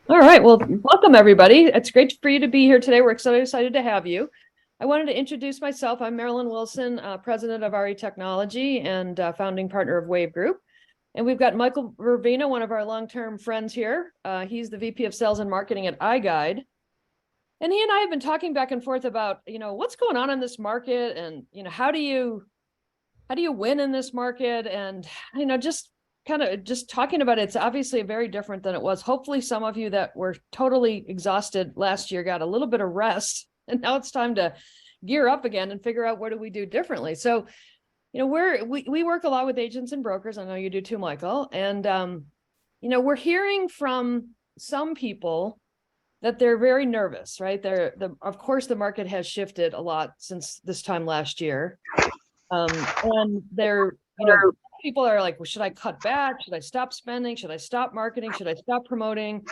All right, well, welcome everybody. It's great for you to be here today. We're excited to have you. I wanted to introduce myself. I'm Marilyn Wilson, president of RE Technology and founding partner of Wave Group. And we've got Michael Vervena, one of our long-term friends here. He's the VP of Sales and Marketing at iGuide. And he and I have been talking back and forth about, what's going on in this market and, how do you win in this market? And, just talking about it, it's obviously very different than it was. Hopefully some of you that were totally exhausted last year got a little bit of rest, and now it's time to gear up again and figure out what do we do differently. So, we work a lot with agents and brokers. I know you do too, Michael. And, we're hearing from some people that they're very nervous, right? Of course, the market has shifted a lot since this time last year. And people are like, well, should I cut back? Should I stop spending? Should I stop marketing? Should I stop promoting?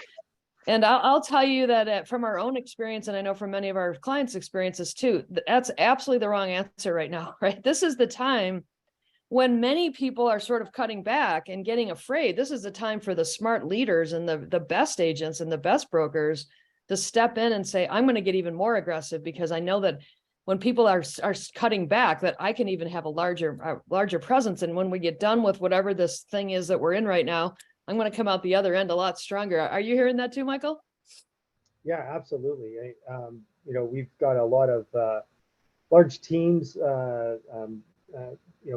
And I'll tell you that from our own experience, and I know from many of our clients' experiences too, that's absolutely the wrong answer right now, right? This is the time when many people are sort of cutting back and getting afraid. This is the time for the smart leaders and the best agents and the best brokers to step in and say, I'm going to get even more aggressive, because I know that when people are cutting back, that I can even have a larger presence. And when we get done with whatever this thing is that we're in right now, I'm going to come out the other end a lot stronger. Are you hearing that too, Michael? Yeah, absolutely. We've got a lot of large teams,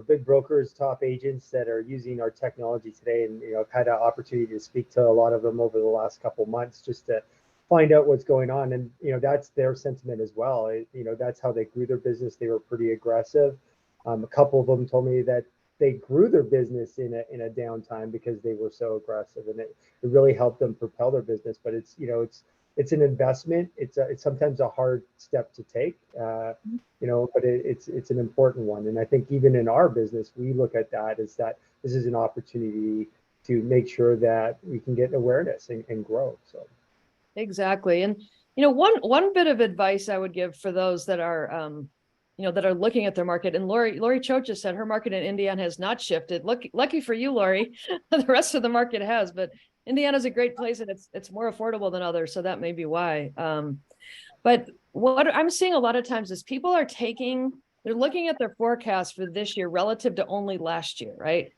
big brokers, top agents that are using our technology today. And, I've had an opportunity to speak to a lot of them over the last couple of months just to find out what's going on. And, that's their sentiment as well. That's how they grew their business. They were pretty aggressive. A couple of them told me that they grew their business in a downtime because they were so aggressive, and it really helped them propel their business. But it's an investment. It's sometimes a hard step to take, but it's an important one. And I think even in our business, we look at that as that this is an opportunity to make sure that we can get awareness and grow. So. Exactly. And, one bit of advice I would give for those that are, that are looking at their market, and Lori Cho just said her market in Indiana has not shifted. Lucky for you, Lori, the rest of the market has, but Indiana is a great place, and it's more affordable than others. So that may be why. But what I'm seeing a lot of times is people they're looking at their forecast for this year relative to only last year, right?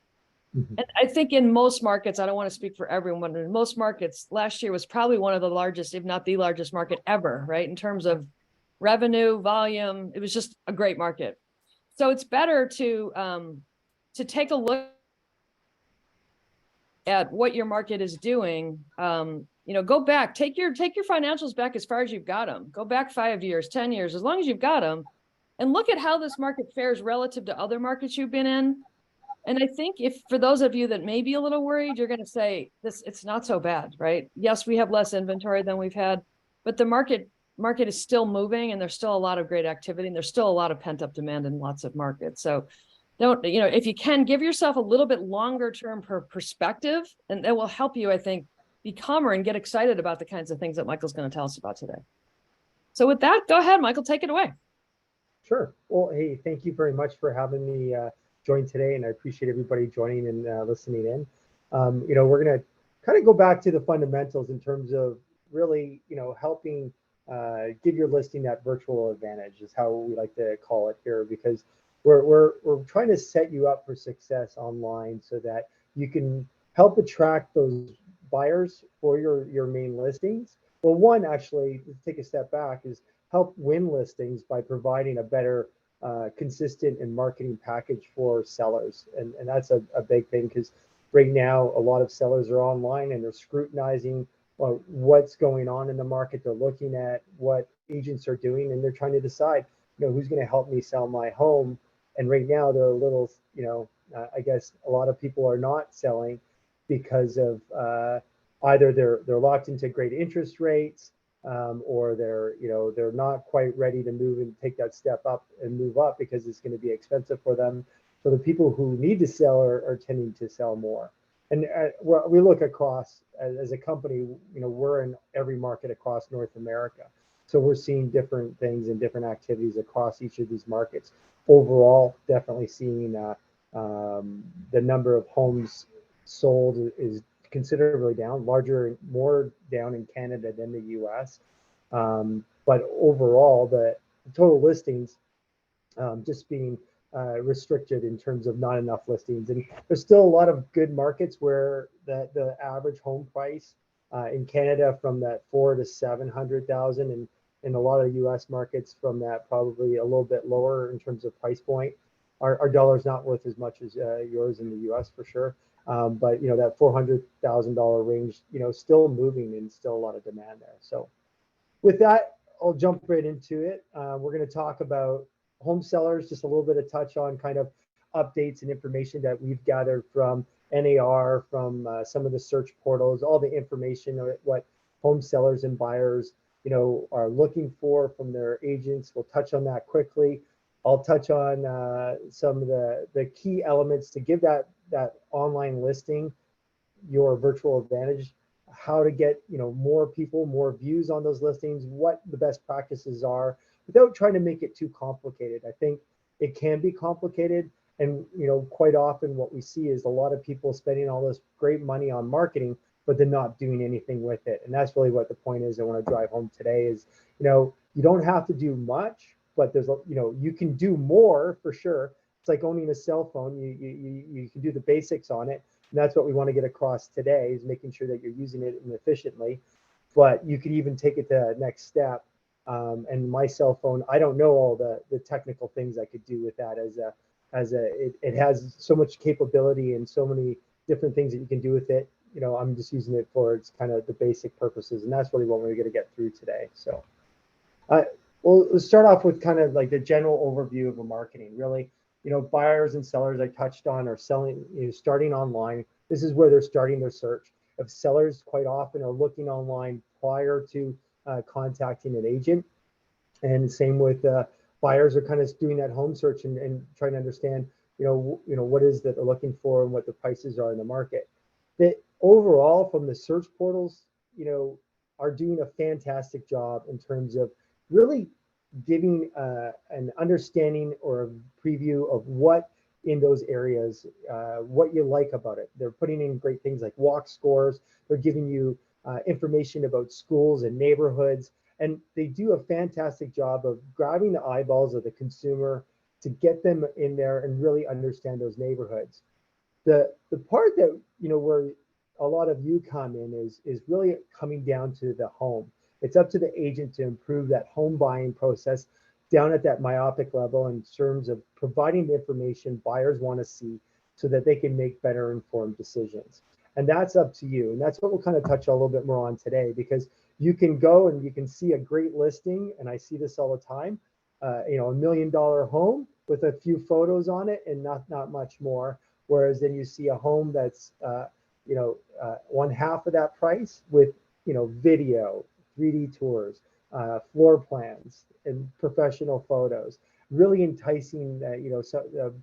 Mhm. And I think in most markets, I don't want to speak for everyone, but in most markets, last year was probably one of the largest, if not the largest market ever, right? In terms of revenue, volume, it was just a great market. So it's better to take a look at what your market is doing. Go back, take your financials back as far as you've got them. Go back 5 years, 10 years, as long as you've got them, and look at how this market fares relative to other markets you've been in. And I think if for those of you that may be a little worried, you're going to say it's not so bad, right? Yes, we have less inventory than we've had, but the market is still moving, and there's still a lot of great activity, and there's still a lot of pent up demand in lots of markets. So don't, if you can, give yourself a little bit longer term perspective, and that will help you, I think, be calmer and get excited about the kinds of things that Michael's going to tell us about today. So with that, go ahead, Michael, take it away. Sure. Well, hey, thank you very much for having me join today, and I appreciate everybody joining and listening in. We're going to kind of go back to the fundamentals in terms of really, helping give your listing that virtual advantage is how we like to call it here, because we're trying to set you up for success online so that you can help attract those buyers for your main listings. Well, one, actually, let's take a step back, is help win listings by providing a better consistent and marketing package for sellers. And that's a big thing, because right now a lot of sellers are online and they're scrutinizing what's going on in the market. They're looking at what agents are doing, and they're trying to decide, who's going to help me sell my home. And right now they're a little, I guess a lot of people are not selling because of either they're locked into great interest rates, or they're not quite ready to move and take that step up and move up because it's going to be expensive for them. So the people who need to sell are tending to sell more. And we look across as a company, we're in every market across North America. So we're seeing different things and different activities across each of these markets. Overall, definitely seeing The number of homes sold is considerably down, more down in Canada than the US. But overall, the total listings just being restricted in terms of not enough listings. And there's still a lot of good markets where the average home price in Canada from that 400 to 700,000, and in a lot of U.S. markets from that probably a little bit lower in terms of price point. Our dollar's not worth as much as yours in the U.S. for sure. But that $400,000 range, still moving and still a lot of demand there. So with that, I'll jump right into it. We're going to talk about home sellers, just a little bit of touch on kind of updates and information that we've gathered from NAR, from some of the search portals, all the information of what home sellers and buyers, are looking for from their agents. We'll touch on that quickly. I'll touch on some of the key elements to give that online listing your virtual advantage, how to get more people, more views on those listings, what the best practices are, without trying to make it too complicated. I think it can be complicated, and quite often what we see is a lot of people spending all this great money on marketing, but they're not doing anything with it. And that's really what the point is I want to drive home today is, you don't have to do much, but there's you can do more for sure. It's like owning a cell phone. You can do the basics on it. And that's what we want to get across today, is making sure that you're using it efficiently. But you could even take it to the next step. And my cell phone, I don't know all the technical things I could do with that it has so much capability and so many different things that you can do with it. I'm just using it for its kind of the basic purposes, and that's really what we're going to get through today. So well, let's start off with kind of like the general overview of a marketing. Really, buyers and sellers I touched on are starting online. This is where they're starting their search. If sellers quite often are looking online prior to contacting an agent, and same with buyers are kind of doing that home search and trying to understand, what is that they're looking for and what the prices are in the market. That overall, from the search portals, are doing a fantastic job in terms of really giving an understanding or a preview of what in those areas, what you like about it. They're putting in great things like walk scores. They're giving you information about schools and neighborhoods. And they do a fantastic job of grabbing the eyeballs of the consumer to get them in there and really understand those neighborhoods. The part that, where a lot of you come in is really coming down to the home. It's up to the agent to improve that home buying process down at that myopic level in terms of providing the information buyers want to see so that they can make better informed decisions. And that's up to you. And that's what we'll kind of touch a little bit more on today, because you can go and you can see a great listing, and I see this all the time, $1 million home with a few photos on it and not much more. Whereas then you see a home that's, one half of that price with, video, 3D tours, floor plans, and professional photos, really enticing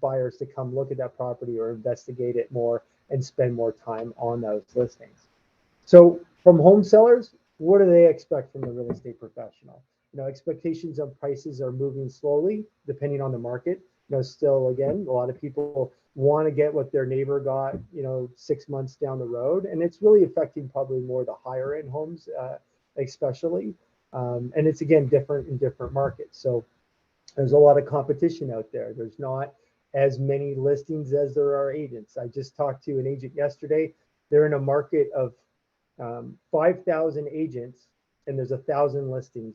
buyers to come look at that property or investigate it more and spend more time on those listings. So from home sellers, what do they expect from the real estate professional? Expectations of prices are moving slowly depending on the market. Still, again, a lot of people want to get what their neighbor got, 6 months down the road, and it's really affecting probably more the higher end homes, especially. And it's, again, different in different markets. So there's a lot of competition out there. There's not as many listings as there are agents. I just talked to an agent yesterday. They're in a market of 5,000 agents, and there's 1,000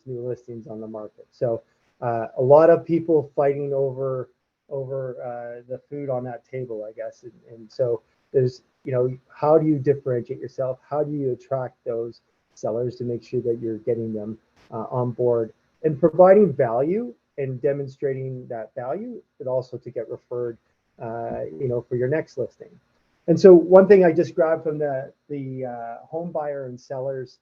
new listings on the market. So a lot of people fighting over the food on that table, I guess. And so there's, how do you differentiate yourself? How do you attract those sellers to make sure that you're getting them on board and providing value and demonstrating that value, but also to get referred, for your next listing. And so one thing I just grabbed from the home buyer and sellers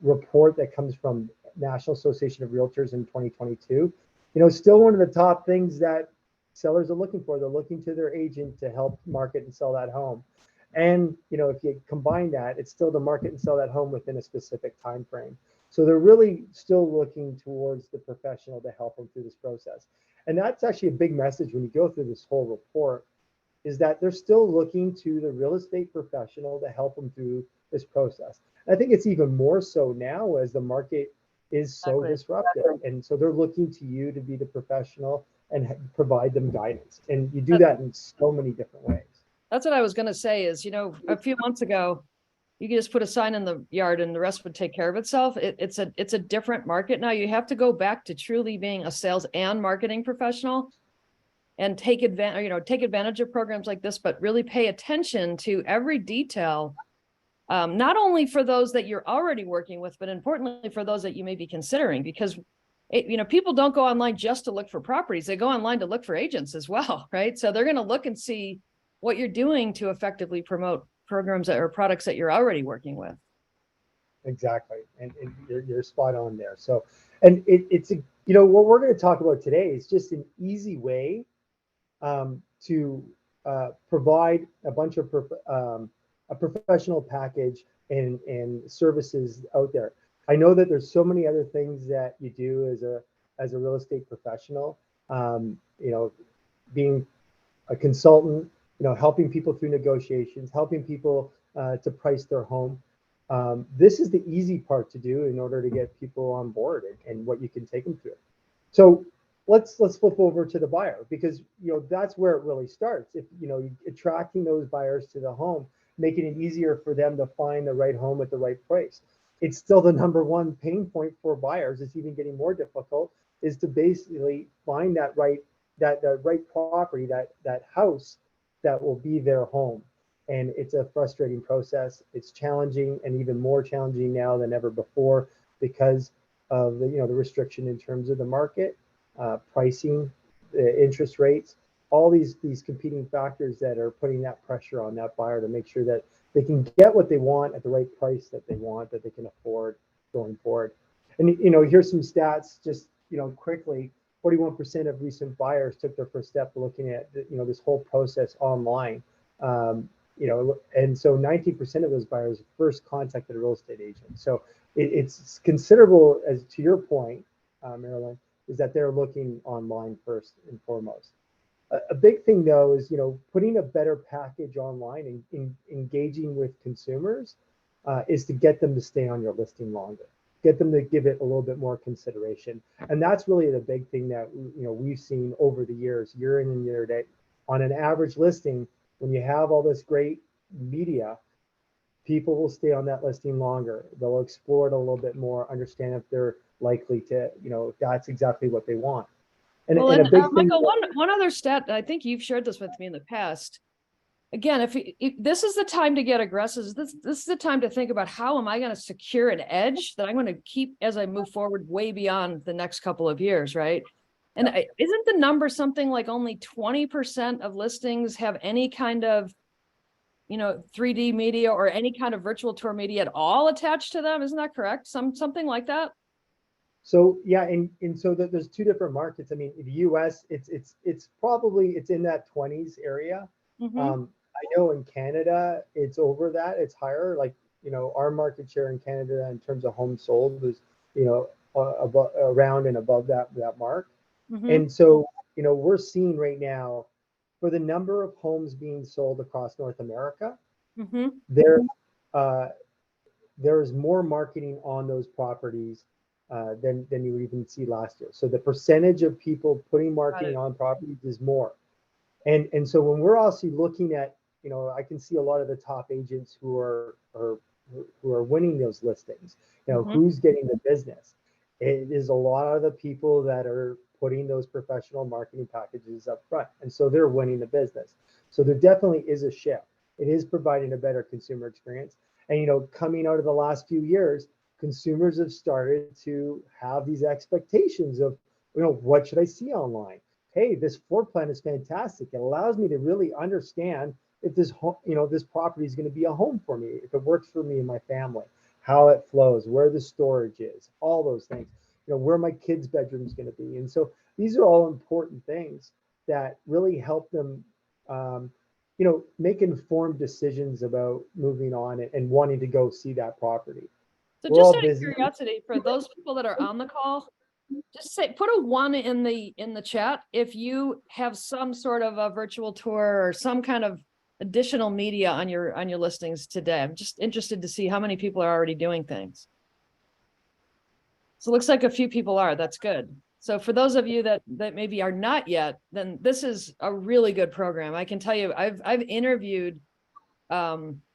report that comes from National Association of Realtors in 2022, still one of the top things that sellers are looking for. They're looking to their agent to help market and sell that home. And, if you combine that, it's still to market and sell that home within a specific time frame. So they're really still looking towards the professional to help them through this process. And that's actually a big message when you go through this whole report, is that they're still looking to the real estate professional to help them through this process. I think it's even more so now as the market is so Exactly. disruptive. And so they're looking to you to be the professional and provide them guidance. And you do That- that in so many different ways. That's what I was going to say is, a few months ago, you could just put a sign in the yard and the rest would take care of itself. It's a different market now. You have to go back to truly being a sales and marketing professional and take advantage of programs like this, but really pay attention to every detail. Not only for those that you're already working with, but importantly for those that you may be considering, because people don't go online just to look for properties. They go online to look for agents as well, right? So they're going to look and see what you're doing to effectively promote programs or products that you're already working with. Exactly. And you're spot on there. So, and it's what we're going to talk about today is just an easy way to provide a bunch of a professional package and services out there. I know that there's so many other things that you do as a real estate professional. Being a consultant, helping people through negotiations, helping people to price their home. This is the easy part to do in order to get people on board and what you can take them through. So let's flip over to the buyer, because that's where it really starts. If attracting those buyers to the home, making it easier for them to find the right home at the right price. It's still the number one pain point for buyers. It's even getting more difficult, is to basically find that right property, that house that will be their home. And it's a frustrating process. It's challenging, and even more challenging now than ever before because of the restriction in terms of the market, pricing, interest rates, all these competing factors that are putting that pressure on that buyer to make sure that they can get what they want at the right price that they want, that they can afford going forward. And here's some stats just quickly. 41% of recent buyers took their first step looking at this whole process online. And so 19% of those buyers first contacted a real estate agent. So it's considerable, as to your point, Marilyn, is that they're looking online first and foremost. A big thing though is putting a better package online and engaging with consumers is to get them to stay on your listing longer, get them to give it a little bit more consideration. And that's really the big thing that we've seen over the years, year in and year out. On an average listing, when you have all this great media, people will stay on that listing longer. They'll explore it a little bit more, understand if they're likely to, if that's exactly what they want. And a big thing, Michael, one other stat, I think you've shared this with me in the past. Again, if this is the time to get aggressive, this is the time to think about how am I going to secure an edge that I'm going to keep as I move forward way beyond the next couple of years, right? And isn't the number something like only 20% of listings have any kind of 3D media or any kind of virtual tour media at all attached to them? Isn't that correct? Something like that? So yeah, and so there's two different markets. I mean, in the US, it's probably in that 20s area. Mm-hmm. I know in Canada, it's over that. It's higher. Like, our market share in Canada in terms of homes sold was, above, around and above that mark. Mm-hmm. And so, we're seeing right now, for the number of homes being sold across North America, Mm-hmm. uh, there's more marketing on those properties than you would even see last year. So the percentage of people putting marketing on properties is more. And so when we're also looking at, I can see a lot of the top agents who are winning those listings. Mm-hmm. Who's getting the business? It is a lot of the people that are putting those professional marketing packages up front, and so they're winning the business. So there definitely is a shift. It is providing a better consumer experience. And coming out of the last few years, consumers have started to have these expectations of, what should I see online? Hey, this floor plan is fantastic. It allows me to really understand if this this property is going to be a home for me, if it works for me and my family, how it flows, where the storage is, all those things, where my kids' bedroom is going to be. And so these are all important things that really help them, make informed decisions about moving on and wanting to go see that property. So We're just all out of busy. curiosity, for those people that are on the call, Just say, put a 1 in the chat if you have some sort of a virtual tour or some kind of additional media on your listings today. I'm just interested to see how many people are already doing things. So it looks like a few people are. That's good. So for those of you that maybe are not yet, then this is a really good program. I can tell you, I've interviewed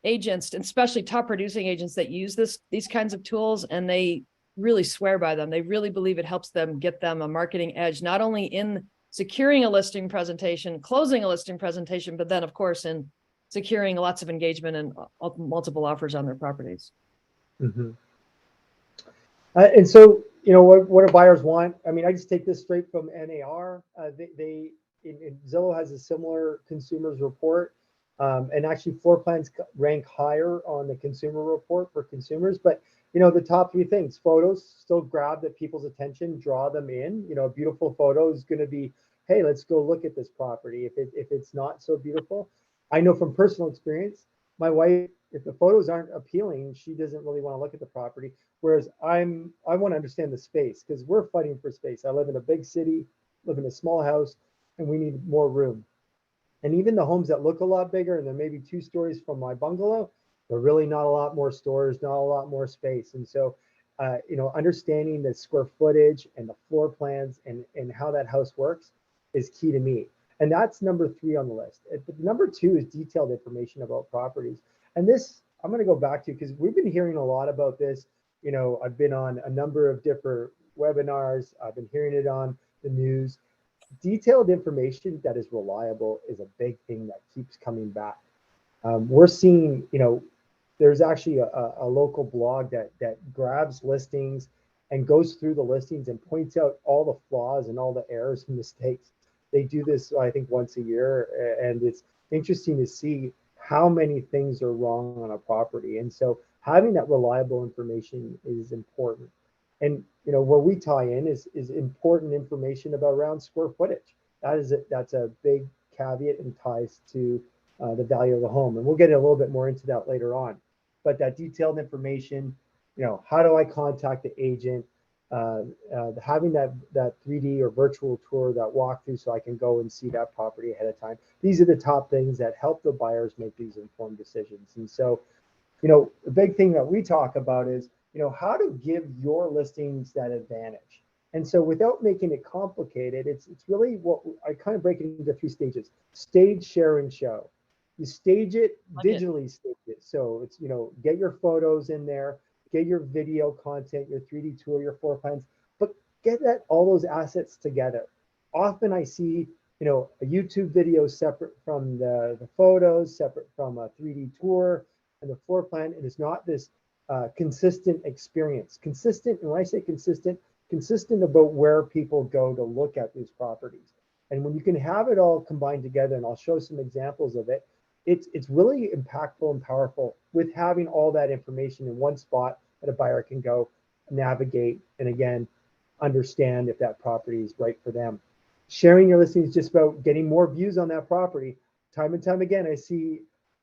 agents, and especially top producing agents that use these kinds of tools, and they really swear by them. They really believe it helps them get them a marketing edge, not only in securing a listing presentation, closing a listing presentation, but then of course in securing lots of engagement and multiple offers on their properties. Mm-hmm. And so, what do buyers want? I mean, I just take this straight from NAR. They Zillow has a similar consumers report, and actually floor plans rank higher on the consumer report for consumers. But the top three things: photos still grab the people's attention, draw them in. A beautiful photo is going to be, hey, let's go look at this property. If it's not so beautiful, I know from personal experience, my wife, if the photos aren't appealing, she doesn't really want to look at the property. Whereas I want to understand the space, because we're fighting for space. I live in a big city, live in a small house, and we need more room. And even the homes that look a lot bigger, and they're maybe 2 stories from my bungalow, they're really not a lot more stores, not a lot more space. And so, understanding the square footage and the floor plans and how that house works is key to me. And that's number 3 on the list. Number 2 is detailed information about properties. And this, I'm going to go back to, because we've been hearing a lot about this. I've been on a number of different webinars. I've been hearing it on the news. Detailed information that is reliable is a big thing that keeps coming back. We're seeing, there's actually a local blog that grabs listings and goes through the listings and points out all the flaws and all the errors and mistakes. They do this, I think, once a year, and it's interesting to see how many things are wrong on a property. And so having that reliable information is important. And where we tie in is important information about around square footage. That's a big caveat and ties to the value of the home. And we'll get a little bit more into that later on. But that detailed information, how do I contact the agent? Having that 3D or virtual tour, that walkthrough, so I can go and see that property ahead of time. These are the top things that help the buyers make these informed decisions. And so, the big thing that we talk about is, how to give your listings that advantage. And so without making it complicated, it's really what I kind of break it into 3 stages: stage, share, and show. You stage it, digitally stage it. So it's, get your photos in there, get your video content, your 3D tour, your floor plans, but get all those assets together. Often I see, a YouTube video separate from the photos, separate from a 3D tour and the floor plan. And it's not this consistent experience. Consistent, and when I say consistent about where people go to look at these properties. And when you can have it all combined together, and I'll show some examples of it, it's really impactful and powerful with having all that information in one spot that a buyer can go navigate and, again, understand if that property is right for them. Sharing your listing is just about getting more views on that property. Time and time again,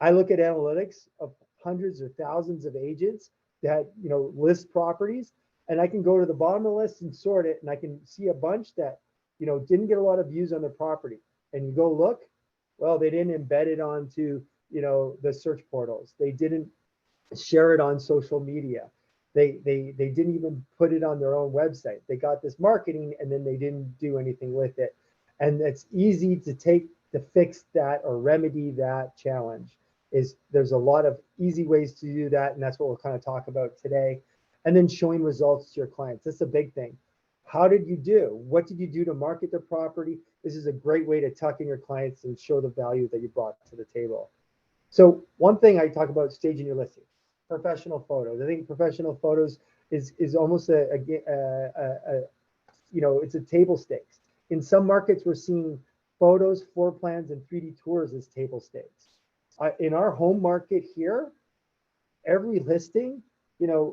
I look at analytics of hundreds or thousands of agents that list properties, and I can go to the bottom of the list and sort it, and I can see a bunch that didn't get a lot of views on their property. And you go look, well, they didn't embed it onto the search portals. They didn't share it on social media. They didn't even put it on their own website. They got this marketing and then they didn't do anything with it. And it's easy to fix that or remedy that challenge. There's a lot of easy ways to do that, and that's what we'll kind of talk about today. And then showing results to your clients. That's a big thing. How did you do? What did you do to market the property? This is a great way to tuck in your clients and show the value that you brought to the table. So one thing I talk about staging your listing, professional photos. I think professional photos is almost it's a table stakes. In some markets, we're seeing photos, floor plans, and 3D tours as table stakes. In our home market here, every listing,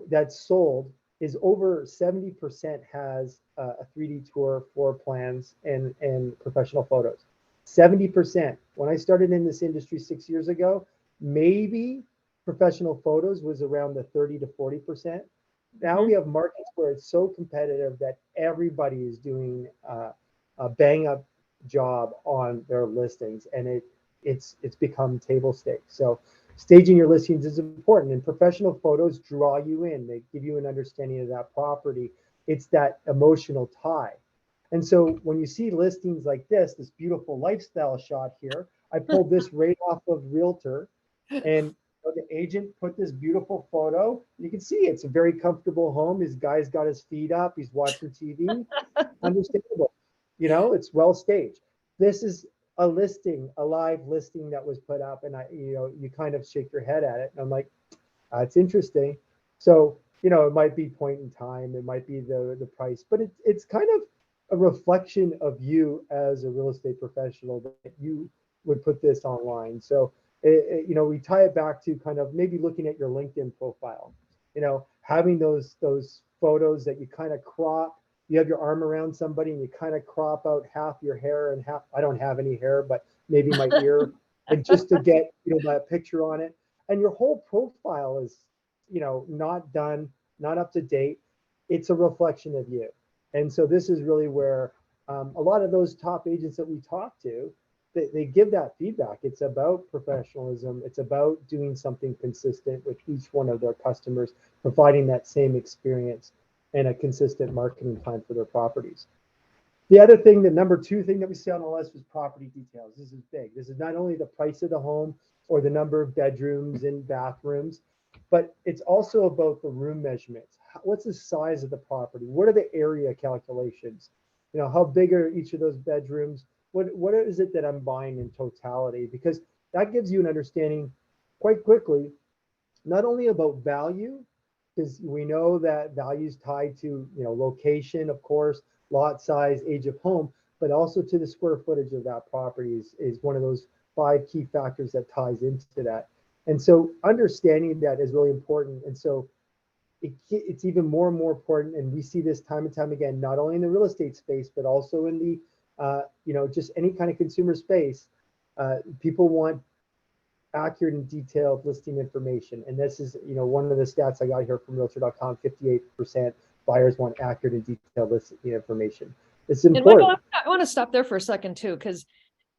that's sold is over 70% has a 3D tour, floor plans, and professional photos. 70%. When I started in this industry 6 years ago, maybe professional photos was around the 30 to 40%. Now we have markets where it's so competitive that everybody is doing a bang up job on their listings, and it's become table stakes. So staging your listings is important, and professional photos draw you in. They give you an understanding of that property. It's that emotional tie. And so when you see listings like this beautiful lifestyle shot here, I pulled this right off of Realtor, and the agent put this beautiful photo. You can see it's a very comfortable home. His guy's got his feet up. He's watching TV. Understandable. It's well staged. This is a listing, a live listing that was put up, and you kind of shake your head at it. And I'm like, it's interesting. So, it might be point in time, it might be the price, but it's kind of a reflection of you as a real estate professional that you would put this online. So, we tie it back to kind of maybe looking at your LinkedIn profile, having those photos that you kind of crop. You have your arm around somebody and you kind of crop out half your hair and half, I don't have any hair, but maybe my ear, and just to get, that picture on it. And your whole profile is, not done, not up to date. It's a reflection of you. And so this is really where a lot of those top agents that we talk to, they give that feedback. It's about professionalism. It's about doing something consistent with each one of their customers, providing that same experience and a consistent marketing plan for their properties. The other thing, the number two thing that we see on the list was property details. This is big. This is not only the price of the home or the number of bedrooms and bathrooms, but it's also about the room measurements. What's the size of the property? What are the area calculations? How big are each of those bedrooms? What is it that I'm buying in totality? Because that gives you an understanding quite quickly, not only about value, because we know that value is tied to location, of course, lot size, age of home, but also to the square footage of that property is one of those 5 key factors that ties into that. And so understanding that is really important. And so it's even more and more important, and we see this time and time again, not only in the real estate space, but also in the just any kind of consumer space. People want accurate and detailed listing information. And this is, one of the stats I got here from realtor.com, 58% buyers want accurate and detailed listing information. It's important. And Michael, I want to stop there for a second too, because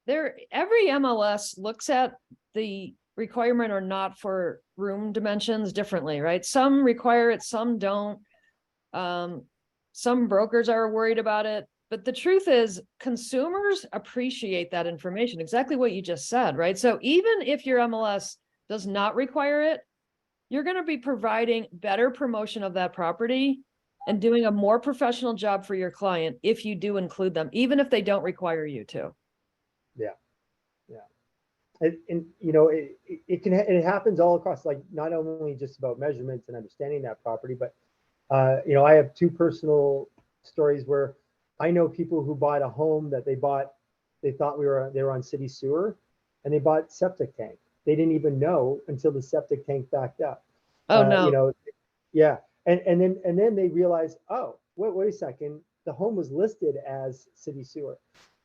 every MLS looks at the requirement or not for room dimensions differently, right? Some require it, some don't. Some brokers are worried about it. But the truth is, consumers appreciate that information, exactly what you just said, right? So even if your MLS does not require it, you're going to be providing better promotion of that property and doing a more professional job for your client if you do include them, even if they don't require you to. Yeah. And it happens all across, like not only just about measurements and understanding that property, but I have 2 personal stories where I know people who bought a home that they thought they were on city sewer, and they bought septic tank. They didn't even know until the septic tank backed up. Oh no. Yeah. And then they realized, oh, wait a second, the home was listed as city sewer.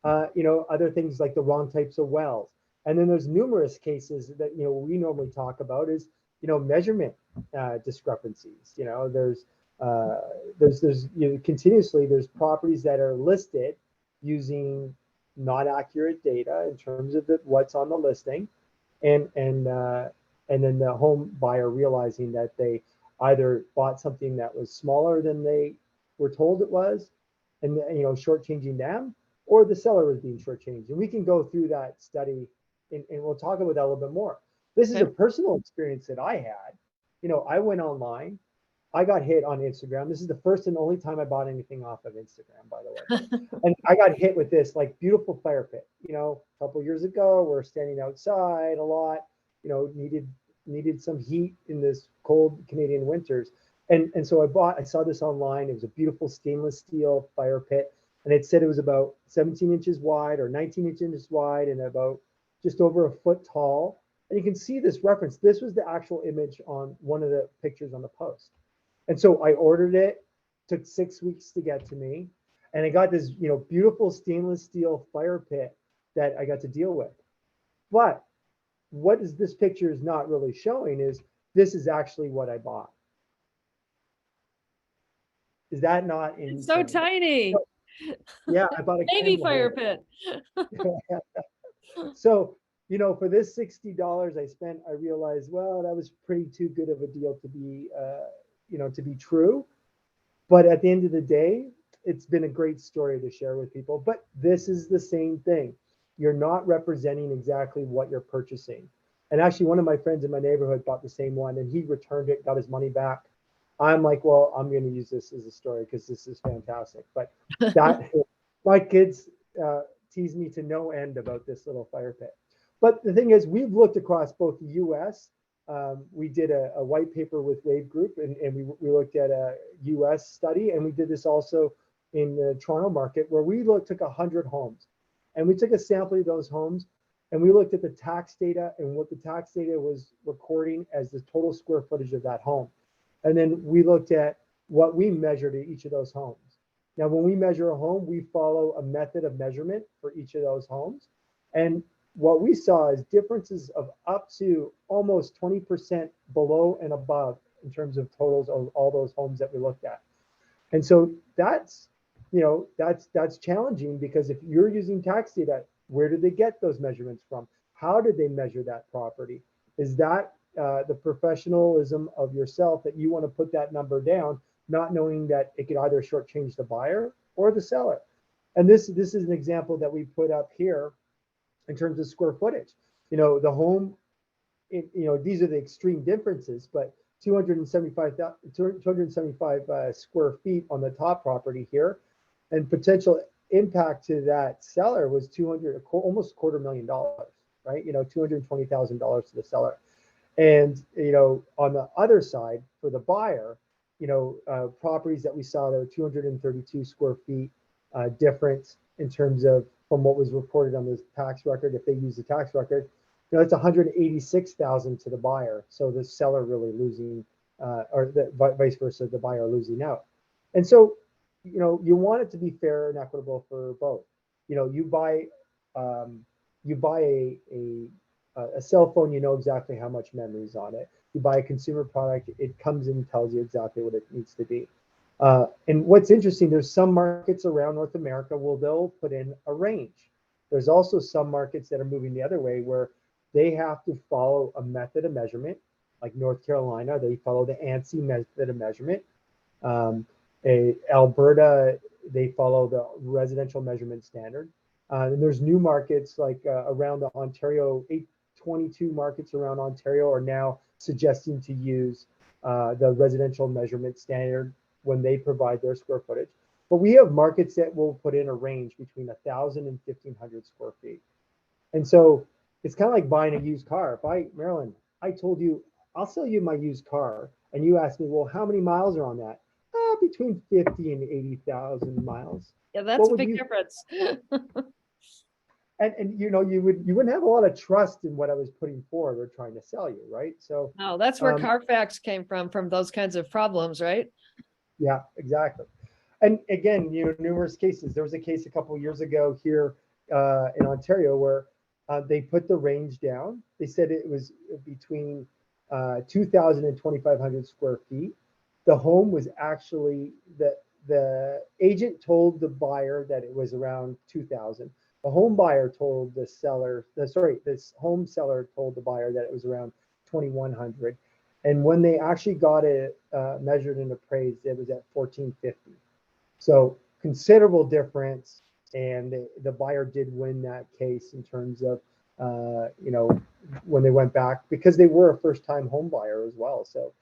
Other things like the wrong types of wells. And then there's numerous cases that we normally talk about is measurement discrepancies. There's continuously there's properties that are listed using not accurate data in terms of what's on the listing, and then the home buyer realizing that they either bought something that was smaller than they were told it was, and shortchanging them, or the seller was being shortchanged. And we can go through that study, and we'll talk about that a little bit more. This is a personal experience that I had. I went online. I got hit on Instagram. This is the first and only time I bought anything off of Instagram, by the way. And I got hit with this like beautiful fire pit. A couple years ago, we're standing outside a lot. Needed some heat in this cold Canadian winters. And so I saw this online. It was a beautiful stainless steel fire pit. And it said it was about 17 inches wide or 19 inches wide and about just over a foot tall. And you can see this reference. This was the actual image on one of the pictures on the post. And so I ordered it, took 6 weeks to get to me. And I got this, beautiful stainless steel fire pit that I got to deal with. But what is this picture is not really showing is this is actually what I bought. Is that not It's so insane? tiny. Yeah, I bought a Baby candle fire holder. pit. So, for this $60 I spent, I realized, well, that was pretty too good of a deal to be, to be true. But at the end of the day, it's been a great story to share with people. But this is the same thing. You're not representing exactly what you're purchasing. And actually, one of my friends in my neighborhood bought the same one and he returned it, got his money back. I'm like, well, I'm going to use this as a story because this is fantastic. But that, my kids tease me to no end about this little fire pit. But the thing is, we've looked across both the US. We did a white paper with Wave Group and we looked at a US study, and we did this also in the Toronto market where we took 100 homes and we took a sample of those homes and we looked at the tax data and what the tax data was recording as the total square footage of that home. And then we looked at what we measured at each of those homes. Now, when we measure a home, we follow a method of measurement for each of those homes. And what we saw is differences of up to almost 20% below and above in terms of totals of all those homes that we looked at. And so that's challenging because if you're using tax data, where did they get those measurements from? How did they measure that property? Is that the professionalism of yourself that you want to put that number down, not knowing that it could either shortchange the buyer or the seller? And this is an example that we put up here in terms of square footage. The home, these are the extreme differences, but 275 square feet on the top property here, and potential impact to that seller was almost $250,000, right? $220,000 to the seller. And on the other side for the buyer, properties that we saw that were 232 square feet difference in terms of from what was reported on the tax record. If they use the tax record, it's 186,000 to the buyer. So the seller really losing, or vice versa, the buyer losing out. And so, you want it to be fair and equitable for both. You buy a cell phone, you know exactly how much memory is on it. You buy a consumer product, it comes in and tells you exactly what it needs to be. And what's interesting, there's some markets around North America where they'll put in a range. There's also some markets that are moving the other way where they have to follow a method of measurement. Like North Carolina, they follow the ANSI method of measurement. Alberta, they follow the residential measurement standard. And there's new markets like around the Ontario, 822 markets around Ontario are now suggesting to use the residential measurement standard when they provide their square footage. But we have markets that will put in a range between 1,000 and 1,500 square feet. And so it's kind of like buying a used car. Marilyn, I told you, I'll sell you my used car. And you asked me, well, how many miles are on that? Between 50 and 80,000 miles. Yeah, that's a big difference. And you wouldn't have a lot of trust in what I was putting forward or trying to sell you, right? So no, that's where Carfax came from those kinds of problems, right? Yeah, exactly. And again, numerous cases. There was a case a couple of years ago here in Ontario where they put the range down. They said it was between 2,000 and 2,500 square feet. The home was actually the agent told the buyer that it was around 2,000. The home buyer told this home seller told the buyer that it was around 2,100. And when they actually got it measured and appraised, it was at 1,450. So considerable difference. And the buyer did win that case in terms of, when they went back because they were a first-time home buyer as well. So,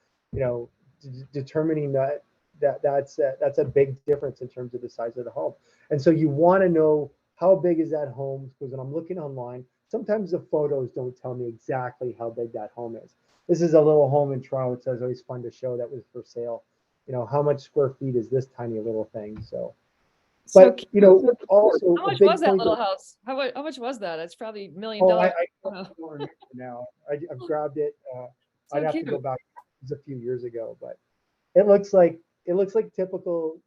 determining that's a big difference in terms of the size of the home. And so you want to know how big is that home, because when I'm looking online, sometimes the photos don't tell me exactly how big that home is. This is a little home in Toronto, so it's always fun to show that was for sale. How much square feet is this tiny little thing? So, but also how much was that little house? How much was that? It's probably $1 million. I don't remember now. I've grabbed it. I'd have to go back. It was a few years ago, but it looks like typical,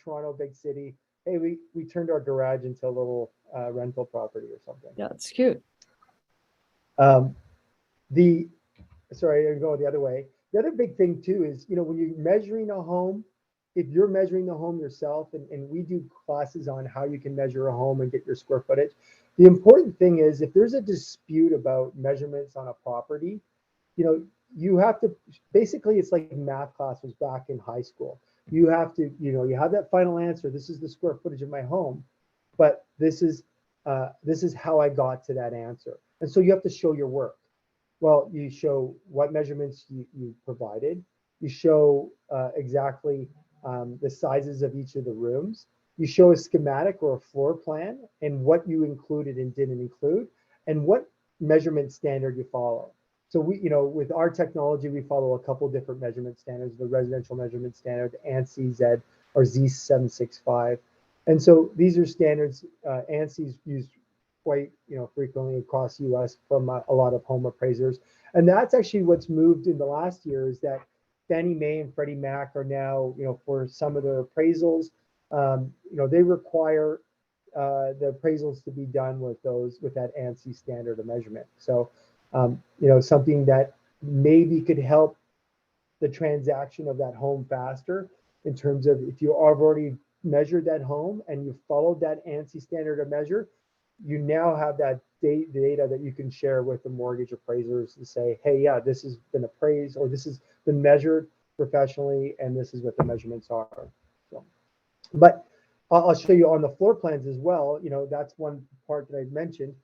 Toronto big city. Hey, we turned our garage into a little rental property or something. Yeah, it's cute. Sorry, I'm going the other way. The other big thing too is, when you're measuring a home, if you're measuring the home yourself, and we do classes on how you can measure a home and get your square footage, the important thing is if there's a dispute about measurements on a property, you have to, basically it's like math class was back in high school. You have to, you have that final answer. This is the square footage of my home, but this is how I got to that answer. And so you have to show your work. Well, you show what measurements you provided. You show exactly the sizes of each of the rooms. You show a schematic or a floor plan and what you included and didn't include, and what measurement standard you follow. So we, with our technology, we follow a couple different measurement standards: the residential measurement standard, ANSI Z, or Z765. And so these are standards ANSI's used quite frequently across the U.S. from a lot of home appraisers. And that's actually what's moved in the last year, is that Fannie Mae and Freddie Mac are now, for some of their appraisals, they require the appraisals to be done with that ANSI standard of measurement. So, something that maybe could help the transaction of that home faster, in terms of if you have already measured that home and you followed that ANSI standard of measure, you now have that data that you can share with the mortgage appraisers to say, hey, yeah, this has been appraised, or this has been measured professionally, and this is what the measurements are. So, but I'll show you on the floor plans as well. That's one part that I mentioned.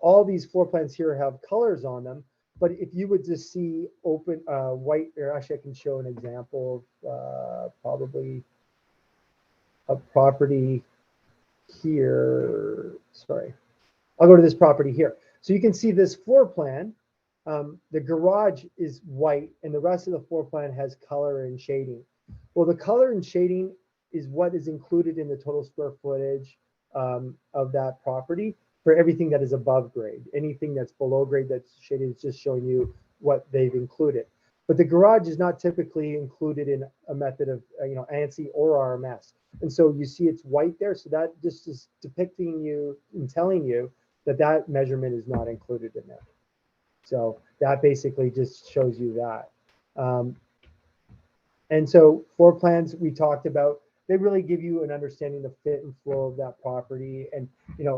All these floor plans here have colors on them, but if you would just see open white, or actually I can show an example of probably a property here. Sorry, I'll go to this property here. So you can see this floor plan. The garage is white and the rest of the floor plan has color and shading. Well, the color and shading is what is included in the total square footage of that property for everything that is above grade. Anything that's below grade that's shaded is just showing you what they've included. But the garage is not typically included in a method of ANSI or RMS. And so you see it's white there. So that just is depicting you and telling you that that measurement is not included in there. So that basically just shows you that. And so floor plans we talked about, they really give you an understanding of the fit and flow of that property, and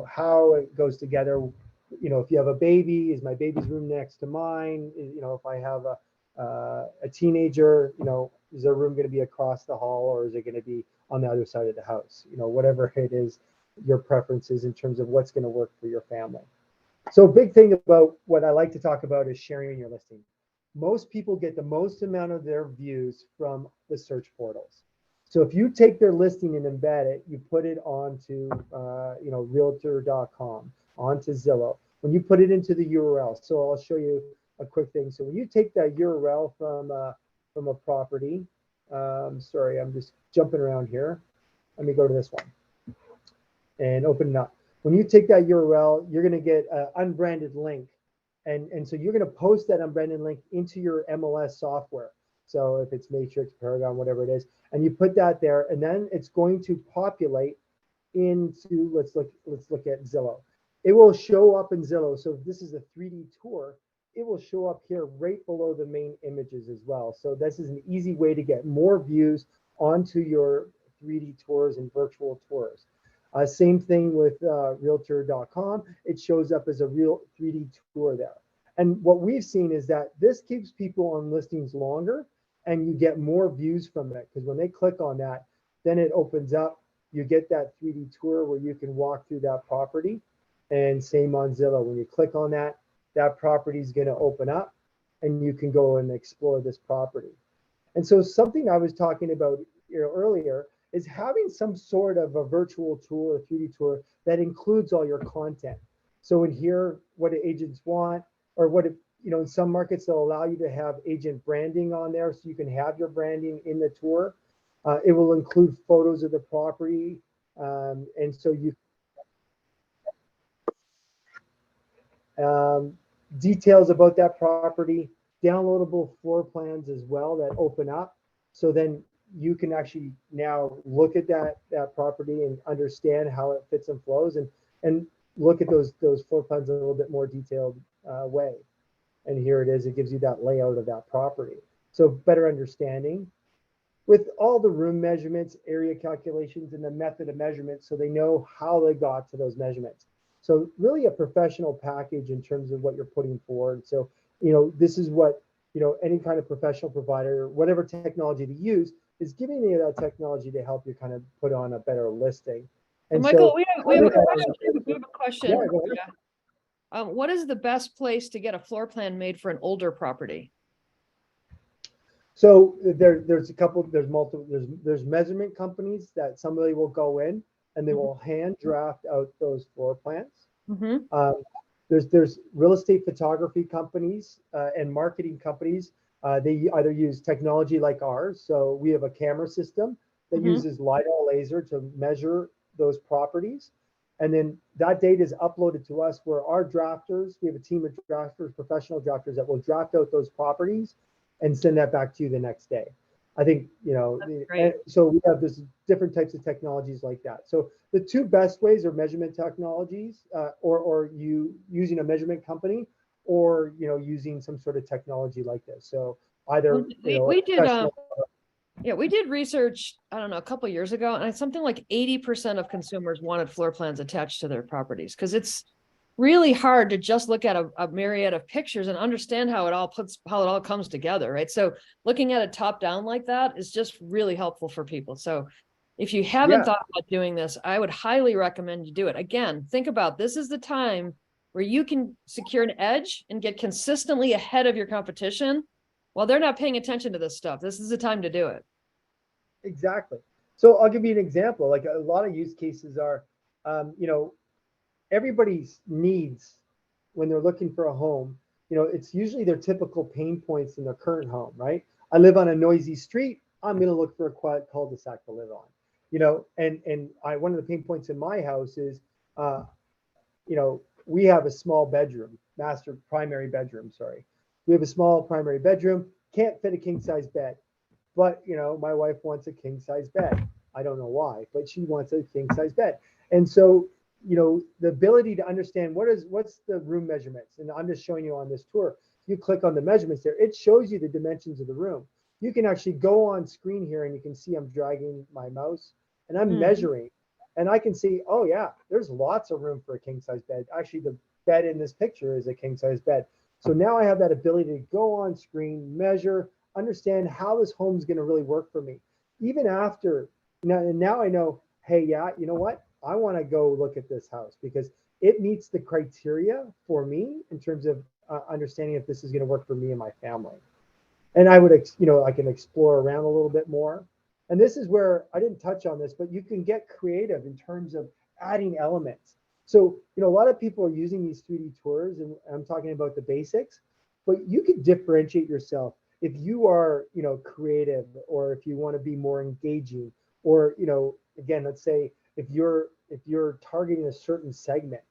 how it goes together. If you have a baby, is my baby's room next to mine? If I have a teenager, is their room going to be across the hall, or is it going to be on the other side of the house? Whatever it is, your preferences in terms of what's going to work for your family. So a big thing about what I like to talk about is sharing your listing. Most people get the most amount of their views from the search portals. So if you take their listing and embed it, you put it onto realtor.com, onto Zillow. When you put it into the URL, so I'll show you a quick thing. So when you take that URL from a property, sorry, I'm just jumping around here. Let me go to this one and open it up. When you take that URL, you're going to get an unbranded link. And so you're going to post that unbranded link into your MLS software. So if it's Matrix, Paragon, whatever it is, and you put that there, and then it's going to populate into, let's look at Zillow. It will show up in Zillow. So if this is a 3D tour, it will show up here right below the main images as well. So this is an easy way to get more views onto your 3D tours and virtual tours. Same thing with realtor.com. It shows up as a real 3D tour there. And what we've seen is that this keeps people on listings longer, and you get more views from it, because when they click on that, then it opens up. You get that 3D tour where you can walk through that property. And same on Zillow. When you click on that, that property is going to open up and you can go and explore this property. And so something I was talking about earlier is having some sort of a virtual tour or 3D tour that includes all your content. So in here, what do agents want, or what if, in some markets, they'll allow you to have agent branding on there, so you can have your branding in the tour. It will include photos of the property. And so you details about that property, downloadable floor plans as well that open up. So then you can actually now look at that property and understand how it fits and flows, and look at those floor plans in a little bit more detailed way. And here it is. It gives you that layout of that property. So better understanding. with all the room measurements, area calculations, and the method of measurement, so they know how they got to those measurements. So really a professional package in terms of what you're putting forward. So, this is what, any kind of professional provider, whatever technology to use, is giving you that technology to help you kind of put on a better listing. And Michael, so we have a question. We have a question. Yeah, go ahead. What is the best place to get a floor plan made for an older property? So there's a couple, there's multiple, there's measurement companies that somebody will go in and they will hand draft out those floor plans. Mm-hmm. There's real estate photography companies and marketing companies. They either use technology like ours. So we have a camera system that uses LiDAR laser to measure those properties. And then that data is uploaded to us where our drafters, we have a team of drafters, professional drafters that will draft out those properties and send that back to you the next day. I think, so we have this different types of technologies like that. So the two best ways are measurement technologies or you using a measurement company or, using some sort of technology like this. So either, we did research, I don't know, a couple of years ago, and something like 80% of consumers wanted floor plans attached to their properties because it's really hard to just look at a myriad of pictures and understand how it all comes together, right? So looking at it top down like that is just really helpful for people. So if you haven't thought about doing this, I would highly recommend you do it. Again, think about this is the time where you can secure an edge and get consistently ahead of your competition while they're not paying attention to this stuff. This is the time to do it. Exactly. So I'll give you an example. Like a lot of use cases are, everybody's needs when they're looking for a home, it's usually their typical pain points in their current home, right? I live on a noisy street. I'm going to look for a quiet cul-de-sac to live on, and one of the pain points in my house is, we have a small bedroom, primary bedroom, sorry. We have a small primary bedroom, can't fit a king size bed, but my wife wants a king size bed. I don't know why, but she wants a king size bed. And so, the ability to understand what's the room measurements. And I'm just showing you on this tour, you click on the measurements there, it shows you the dimensions of the room. You can actually go on screen here and you can see I'm dragging my mouse and I'm measuring and I can see, oh yeah, there's lots of room for a king size bed. Actually, the bed in this picture is a king size bed. So now I have that ability to go on screen, measure, understand how this home is going to really work for me. Even after, now I know, hey, yeah, you know what? I want to go look at this house because it meets the criteria for me in terms of understanding if this is going to work for me and my family. And I would, I can explore around a little bit more. And this is where I didn't touch on this, but you can get creative in terms of adding elements. So, a lot of people are using these 3D tours, and I'm talking about the basics, but you could differentiate yourself if you are, creative, or if you want to be more engaging, or, again, let's say if you're targeting a certain segment,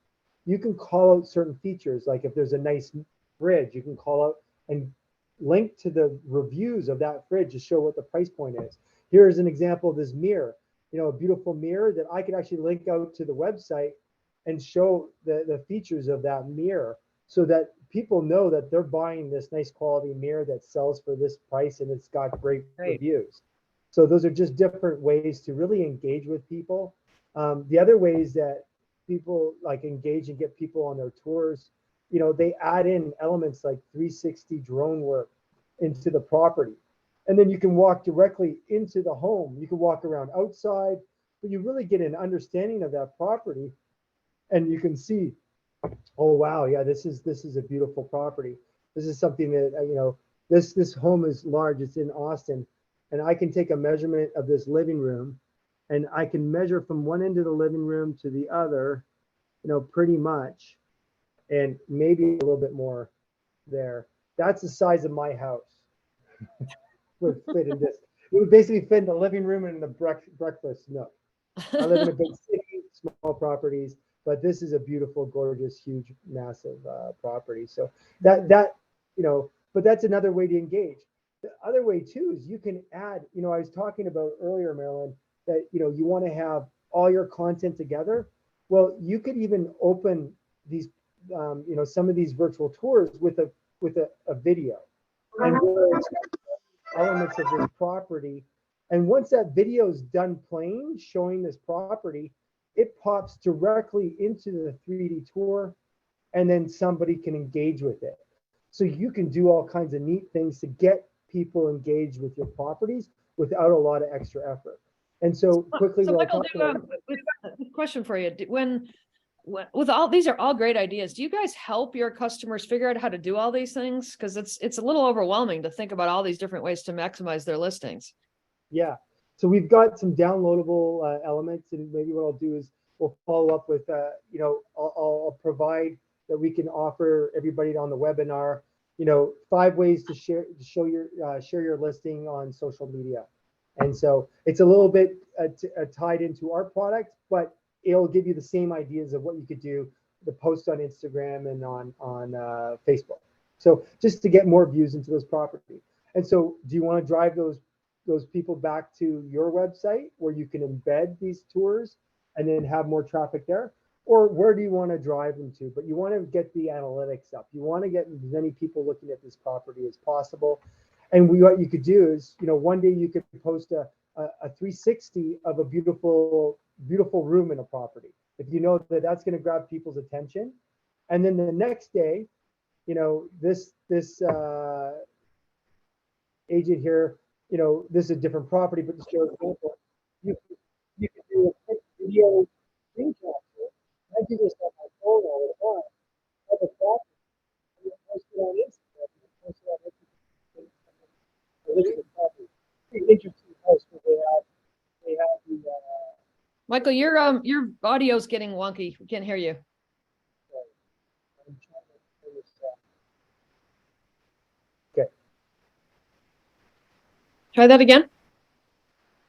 you can call out certain features. Like if there's a nice fridge, you can call out and link to the reviews of that fridge to show what the price point is. Here's an example of this mirror, a beautiful mirror that I could actually link out to the website and show the features of that mirror so that people know that they're buying this nice quality mirror that sells for this price and it's got great reviews. So those are just different ways to really engage with people. The other ways that people like engage and get people on their tours, they add in elements like 360 drone work into the property. And then you can walk directly into the home. You can walk around outside, but you really get an understanding of that property. And you can see, oh, wow, yeah, this is a beautiful property. This is something that, this home is large. It's in Austin. And I can take a measurement of this living room and I can measure from one end of the living room to the other, pretty much, and maybe a little bit more there. That's the size of my house. Would fit in this. It would basically fit in the living room and in the breakfast nook. I live in a big city, small properties, but this is a beautiful, gorgeous, huge, massive property. So that but that's another way to engage. The other way too is you can add. I was talking about earlier, Marilyn, that you want to have all your content together. Well, you could even open these, some of these virtual tours with a video, and elements of this property And once that video is done playing, showing this property, it pops directly into the 3D tour, and then somebody can engage with it. So you can do all kinds of neat things to get people engaged with your properties without a lot of extra effort. And so quickly, So what Michael, I'll talk about. question for you. When with all these are all great ideas, do you guys help your customers figure out how to do all these things? Because it's a little overwhelming to think about all these different ways to maximize their listings. Yeah. So we've got some downloadable elements, and maybe what I'll do is we'll follow up with, I'll provide that we can offer everybody on the webinar, 5 ways to share your listing on social media. And so it's a little bit tied into our product, but it'll give you the same ideas of what you could do, the post on Instagram and on Facebook. So just to get more views into those properties. And so do you want to drive those people back to your website where you can embed these tours and then have more traffic there? Or where do you want to drive them to? But you want to get the analytics up. You want to get as many people looking at this property as possible. And what you could do is, one day you could post a 360 of a beautiful room in a property. If you know that that's going to grab people's attention. And then the next day, this agent here, this is a different property, but to show an example, you can do a quick video screen capture. I do this on my phone all the time. Have a property, and post it on Instagram, post it on Instagram. Look at the property. Pretty interesting post where they have the. Michael, your audio's getting wonky. We can't hear you. I'm trying to turn this off. Okay. Try that again.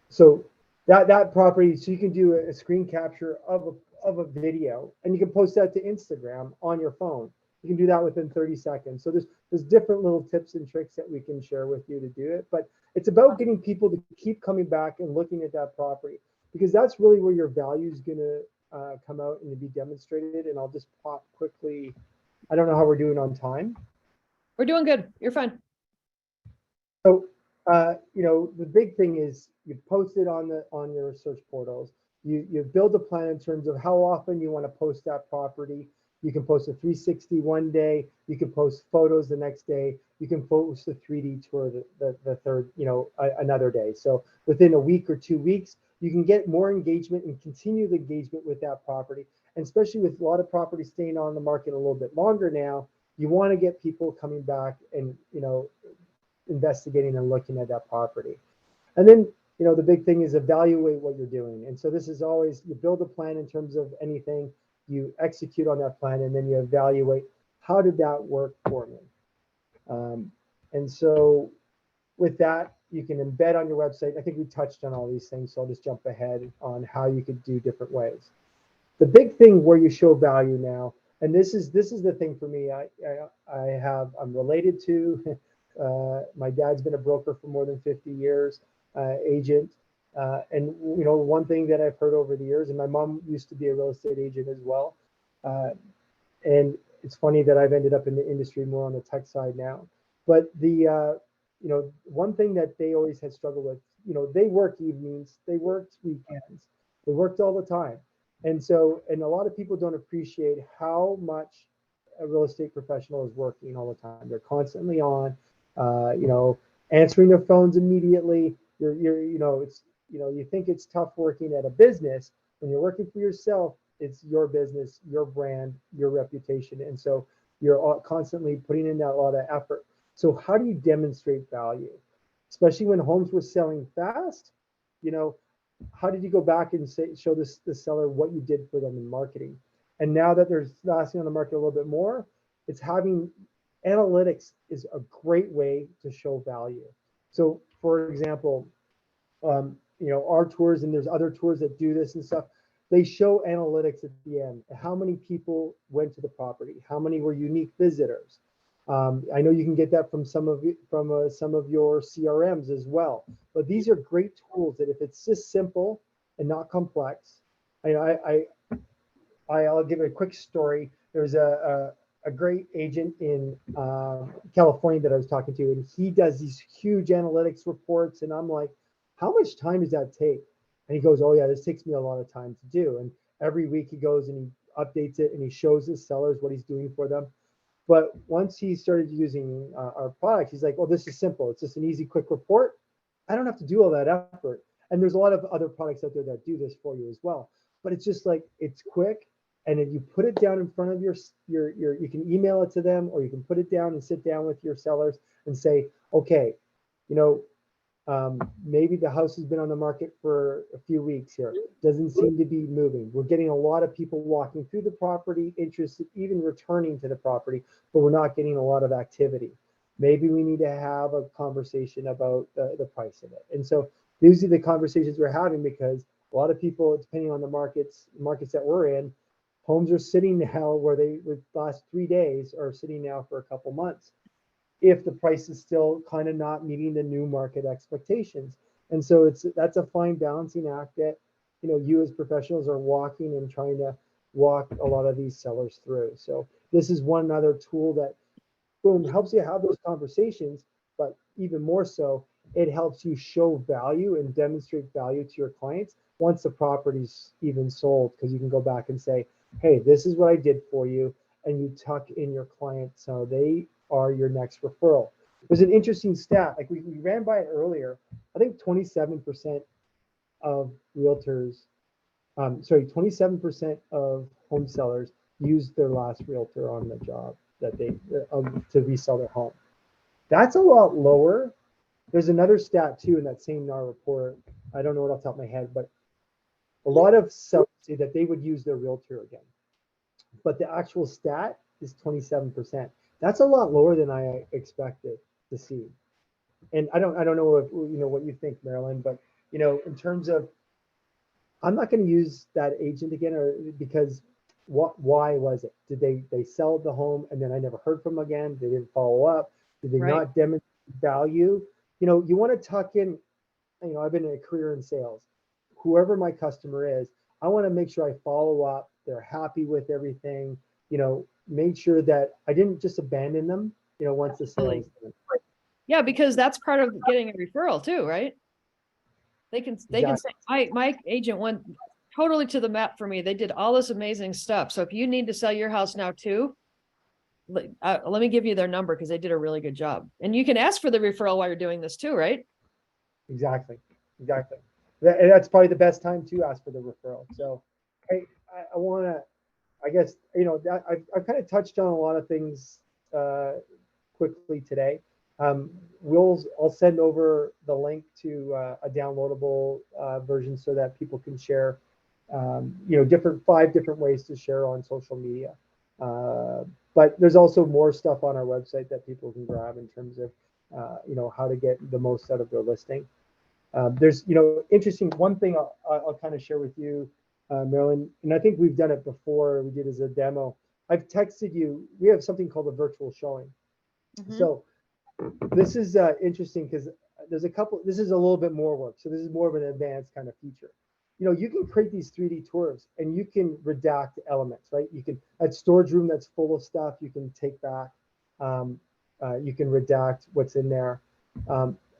So that property, so you can do a screen capture of a video, and you can post that to Instagram on your phone. You can do that within 30 seconds. So there's different little tips and tricks that we can share with you to do it. But it's about getting people to keep coming back and looking at that property, because that's really where your value is going to come out and be demonstrated. And I'll just pop quickly. I don't know how we're doing on time. We're doing good. You're fine. So, the big thing is you post it on your search portals. You build a plan in terms of how often you want to post that property. You can post a 360 one day. You can post photos the next day. You can post a 3D tour the third, another day. So within a week or 2 weeks, you can get more engagement and continue the engagement with that property. And especially with a lot of properties staying on the market a little bit longer now, you want to get people coming back and, investigating and looking at that property. And then, the big thing is evaluate what you're doing. And so this is always, you build a plan in terms of anything, you execute on that plan, and then you evaluate, how did that work for me? And so with that, you can embed on your website. I think we touched on all these things, so I'll just jump ahead on how you could do different ways. The big thing where you show value now, and this is the thing for me, I'm related to, my dad's been a broker for more than 50 years, agent. And one thing that I've heard over the years, and my mom used to be a real estate agent as well. And it's funny that I've ended up in the industry more on the tech side now. But the one thing that they always had struggled with, they work evenings, they worked weekends, they worked all the time. And a lot of people don't appreciate how much a real estate professional is working all the time. They're constantly on, answering their phones immediately. You think it's tough working at a business. When you're working for yourself, it's your business, your brand, your reputation. And so you're constantly putting in that lot of effort. So how do you demonstrate value? Especially when homes were selling fast, how did you go back and show the seller what you did for them in marketing? And now that they're lasting on the market a little bit more, it's having analytics is a great way to show value. So for example, our tours, and there's other tours that do this and stuff, they show analytics at the end. How many people went to the property? How many were unique visitors? I know you can get that from some of your CRMs as well. But these are great tools that, if it's just simple and not complex. I'll give a quick story. There's a great agent in California that I was talking to, and he does these huge analytics reports, and I'm like, how much time does that take? And he goes, oh yeah, this takes me a lot of time to do. And every week he goes and he updates it and he shows his sellers what he's doing for them. But once he started using our product, he's like, oh, this is simple. It's just an easy, quick report. I don't have to do all that effort. And there's a lot of other products out there that do this for you as well. But it's just like, it's quick. And then you put it down in front of you can email it to them, or you can put it down and sit down with your sellers and say, okay, you know, maybe the house has been on the market for a few weeks here. Doesn't seem to be moving. We're getting a lot of people walking through the property, interested, even returning to the property, but we're not getting a lot of activity. Maybe we need to have a conversation about the price of it. And so these are the conversations we're having, because a lot of people, depending on the markets that we're in, homes are sitting now where they, with the last 3 days, are sitting now for a couple months, if the price is still kind of not meeting the new market expectations. And so that's a fine balancing act that, you know, you as professionals are walking and trying to walk a lot of these sellers through. So this is one other tool that, boom, helps you have those conversations, but even more so, it helps you show value and demonstrate value to your clients once the property's even sold, because you can go back and say, hey, this is what I did for you, and you tuck in your client so they are your next referral. There's an interesting stat, like we ran by it earlier. I think 27% of realtors, 27% of home sellers used their last realtor on the job that they to resell their home. That's a lot lower. There's another stat too in that same NAR report. I don't know it off the top of my head, but a lot of sellers say that they would use their realtor again. But the actual stat is 27%. That's a lot lower than I expected to see. And I don't know if you know what you think, Marilyn, but you know, in terms of, I'm not going to use that agent again, or because why was it? Did they sell the home and then I never heard from them again? They didn't follow up. Did they not demonstrate value? You know, you want to tuck in, you know, I've been in a career in sales. Whoever my customer is, I want to make sure I follow up. They're happy with everything, you know, made sure that I didn't just abandon them, you know, once the sale is done. Yeah, because that's part of getting a referral too, right? They can say, my agent went totally to the map for me. They did all this amazing stuff. So if you need to sell your house now too, let me give you their number, because they did a really good job. And you can ask for the referral while you're doing this too, right? Exactly. That's probably the best time to ask for the referral. So I want to, I guess, you know, I've kind of touched on a lot of things quickly today. I'll send over the link to a downloadable version so that people can share, you know, 5 different ways to share on social media. But there's also more stuff on our website that people can grab in terms of, you know, how to get the most out of their listing. There's, you know, interesting, one thing I'll kind of share with you, Marilyn, and I think we've done it before, we did as a demo. I've texted you, we have something called a virtual showing. So this is interesting because there's a couple, this is a little bit more work. So this is more of an advanced kind of feature. You know, you can create these 3D tours and you can redact elements, right? You can, that storage room that's full of stuff, you can take back. You can redact what's in there.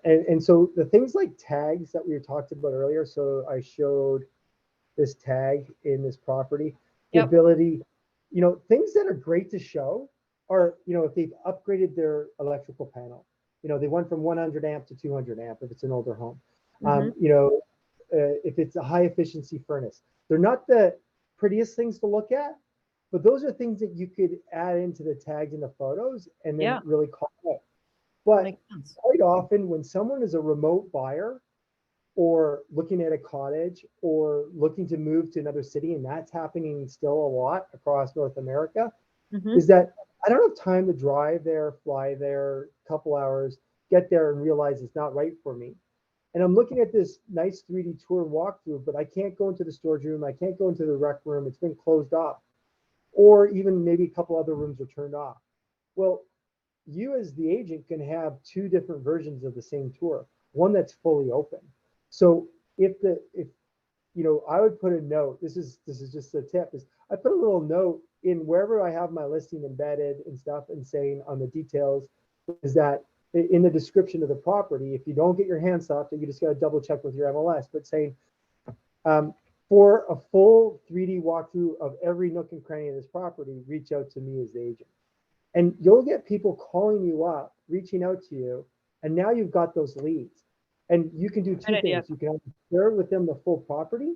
And so the things like tags that we were talked about earlier, so I showed this tag in this property, the ability, you know, things that are great to show are, you know, if they've upgraded their electrical panel, you know, they went from 100 amp to 200 amp if it's an older home. You know, if it's a high efficiency furnace, they're not the prettiest things to look at, but those are things that you could add into the tags and the photos and then really call out. But quite often when someone is a remote buyer or looking at a cottage or looking to move to another city, and that's happening still a lot across North America, is that I don't have time to drive there, fly there, a couple hours, get there and realize it's not right for me. And I'm looking at this nice 3D tour and walkthrough, but I can't go into the storage room. I can't go into the rec room. It's been closed off. Or even maybe a couple other rooms are turned off. Well, you as the agent can have 2 different versions of the same tour, one that's fully open. So if you know, I would put a note, this is just a tip, is I put a little note in wherever I have my listing embedded and stuff and saying on the details is that in the description of the property, if you don't get your hands off, you just got to double check with your MLS, but saying, for a full 3D walkthrough of every nook and cranny of this property, reach out to me as the agent. And you'll get people calling you up, reaching out to you, and now you've got those leads. And you can do two idea. things. You can share with them the full property,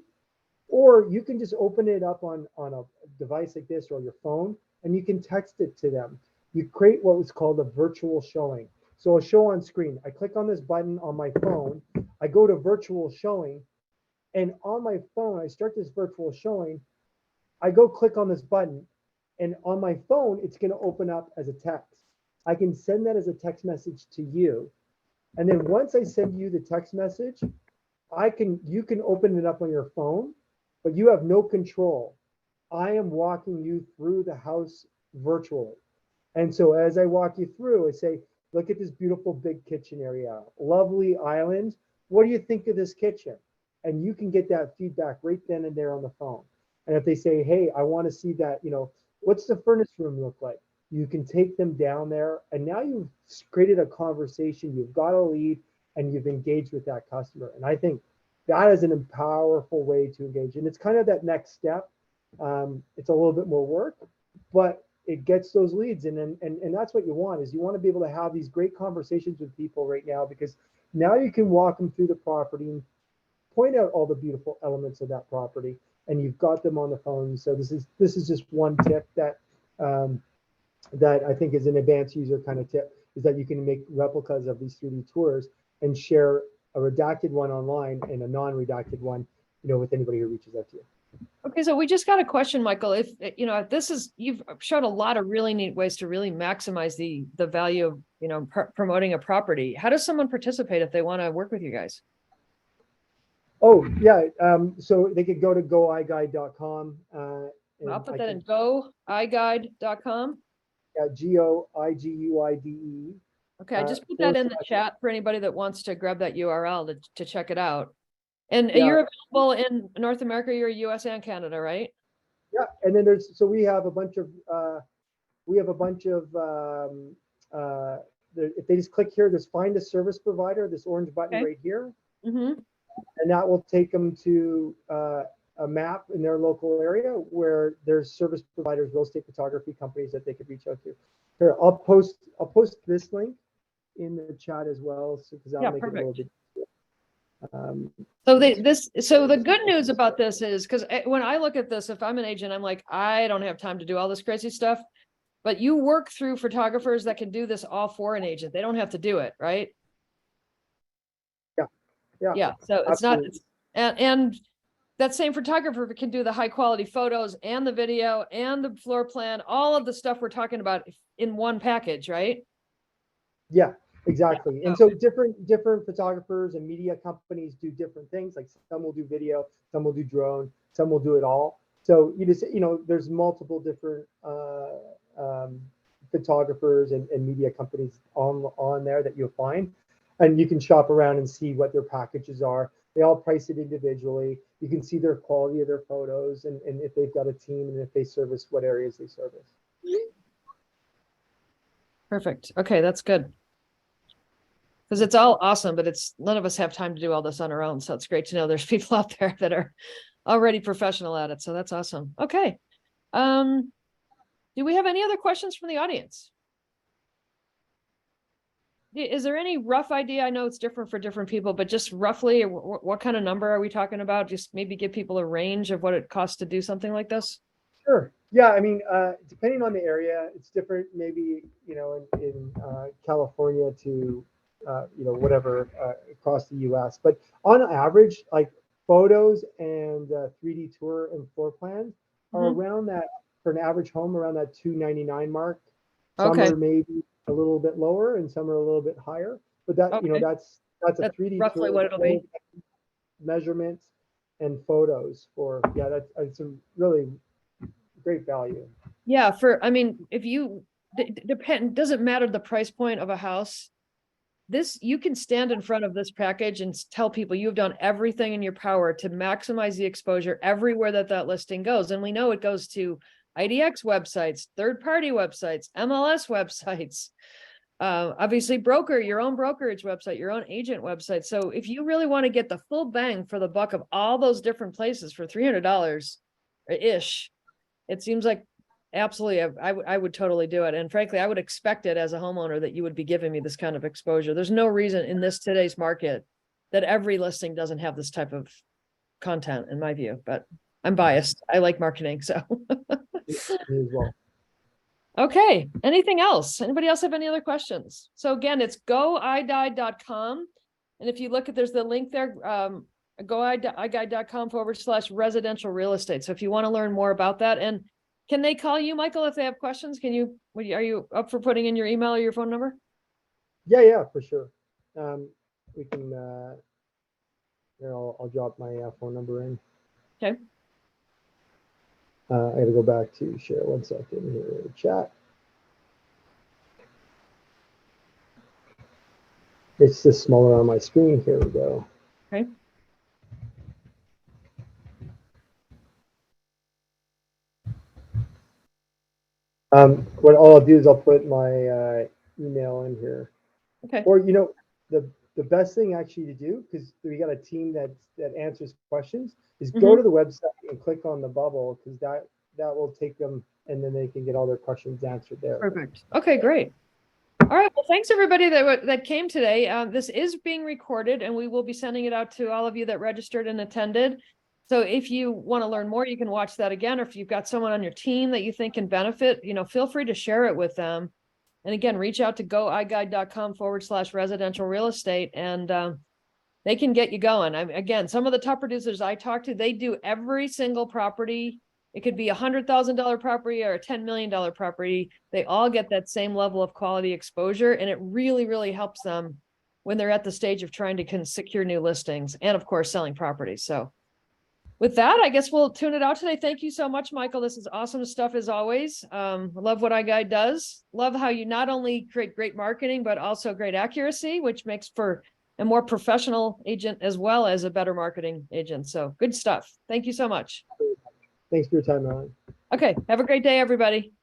or you can just open it up on a device like this or your phone, and you can text it to them. You create what was called a virtual showing. So a show on screen. I click on this button on my phone. I go to virtual showing, and on my phone, I start this virtual showing. I go click on this button, and on my phone, it's going to open up as a text. I can send that as a text message to you. And then once I send you the text message, you can open it up on your phone, but you have no control. I am walking you through the house virtually. And so as I walk you through, I say, look at this beautiful big kitchen area, lovely island. What do you think of this kitchen? And you can get that feedback right then and there on the phone. And if they say, hey, I want to see that, what's the furnace room look like? You can take them down there, and now you've created a conversation, you've got a lead, and you've engaged with that customer. And I think that is an powerful way to engage. And it's kind of that next step. It's a little bit more work, but it gets those leads. And that's what you want, is you want to be able to have these great conversations with people right now, because now you can walk them through the property and point out all the beautiful elements of that property, and you've got them on the phone. So this is just one tip that that I think is an advanced user kind of tip, is that you can make replicas of these 3D tours and share a redacted one online and a non-redacted one, with anybody who reaches out to you. Okay, so we just got a question, Michael. If you've shown a lot of really neat ways to really maximize the value of promoting a property. How does someone participate if they want to work with you guys? Oh yeah, so they could go to goiguide.com. I'll put that in goiguide.com. Yeah, GOIGUIDE. Okay, I just put that in the chat for anybody that wants to grab that URL to check it out. And you're available in North America, you're US and Canada, right? Yeah, and then we have a bunch of if they just click here, there's find a service provider, this orange button right here. Mm-hmm. And that will take them to a map in their local area where there's service providers, real estate photography companies that they could reach out to. Here, I'll post this link in the chat as well, because that'll make it a little bit. So the good news about this is, because when I look at this, if I'm an agent, I'm like, I don't have time to do all this crazy stuff. But you work through photographers that can do this all for an agent. They don't have to do it, right? Yeah. So it's not, and that same photographer can do the high quality photos and the video and the floor plan, all of the stuff we're talking about in one package, right? Yeah, exactly. Yeah. And so different photographers and media companies do different things. Like some will do video, some will do drone, some will do it all. So you just, there's multiple different photographers and media companies on there that you'll find. And you can shop around and see what their packages are. They all price it individually. You can see their quality of their photos and if they've got a team and if they service what areas they service. Perfect. Okay, that's good. Because it's all awesome, but none of us have time to do all this on our own. So it's great to know there's people out there that are already professional at it. So that's awesome. Okay. Do we have any other questions from the audience? Is there any rough idea? I know it's different for different people, but just roughly, what kind of number are we talking about? Just maybe give people a range of what it costs to do something like this. Sure. Yeah. I mean, depending on the area, it's different. Maybe, in California to, whatever across the US. But on average, like photos and 3D tour and floor plans are around that, for an average home, around that $299 mark. Some are maybe a little bit lower and some are a little bit higher, but that that's a 3D roughly tour, what it'll be. Measurements and photos for it's a really great value. Yeah, if you doesn't matter the price point of a house. You can stand in front of this package and tell people you've done everything in your power to maximize the exposure everywhere that listing goes. And we know it goes to IDX websites, third-party websites, MLS websites, Obviously broker, your own brokerage website, your own agent website. So if you really want to get the full bang for the buck of all those different places for $300 ish, it seems like absolutely, I would totally do it. And frankly, I would expect it as a homeowner that you would be giving me this kind of exposure. There's no reason in this today's market that every listing doesn't have this type of content, in my view, but I'm biased. I like marketing, so. Me as well. Okay, anything else? Anybody else have any other questions? So again, it's goiguide.com. And if you look at, there's the link there, goiguide.com/residential real estate. So if you want to learn more about that, and can they call you, Michael, if they have questions? Are you up for putting in your email or your phone number? Yeah, for sure. We can, here, I'll drop my phone number in. Okay. I got to go back to share 1 second here, chat. It's just smaller on my screen. Here we go. Okay. What I'll do is I'll put my email in here. Okay. Or, you know, the best thing actually to do, because we got a team that answers questions, is go to the website and click on the bubble, because that will take them, and then they can get all their questions answered there. Perfect. Okay, great. All right. Well, thanks everybody that came today. This is being recorded, and we will be sending it out to all of you that registered and attended. So if you want to learn more, you can watch that again, or if you've got someone on your team that you think can benefit, feel free to share it with them. And again, reach out to goiguide.com/residential real estate, and they can get you going. Again, some of the top producers I talk to, they do every single property. It could be $100,000 property or a $10 million property. They all get that same level of quality exposure, and it really, really helps them when they're at the stage of trying to secure new listings and, of course, selling properties. So with that, I guess we'll tune it out today. Thank you so much, Michael. This is awesome stuff as always. I love what iGuide does. Love how you not only create great marketing, but also great accuracy, which makes for a more professional agent as well as a better marketing agent. So good stuff. Thank you so much. Thanks for your time, Alan. Okay. Have a great day, everybody.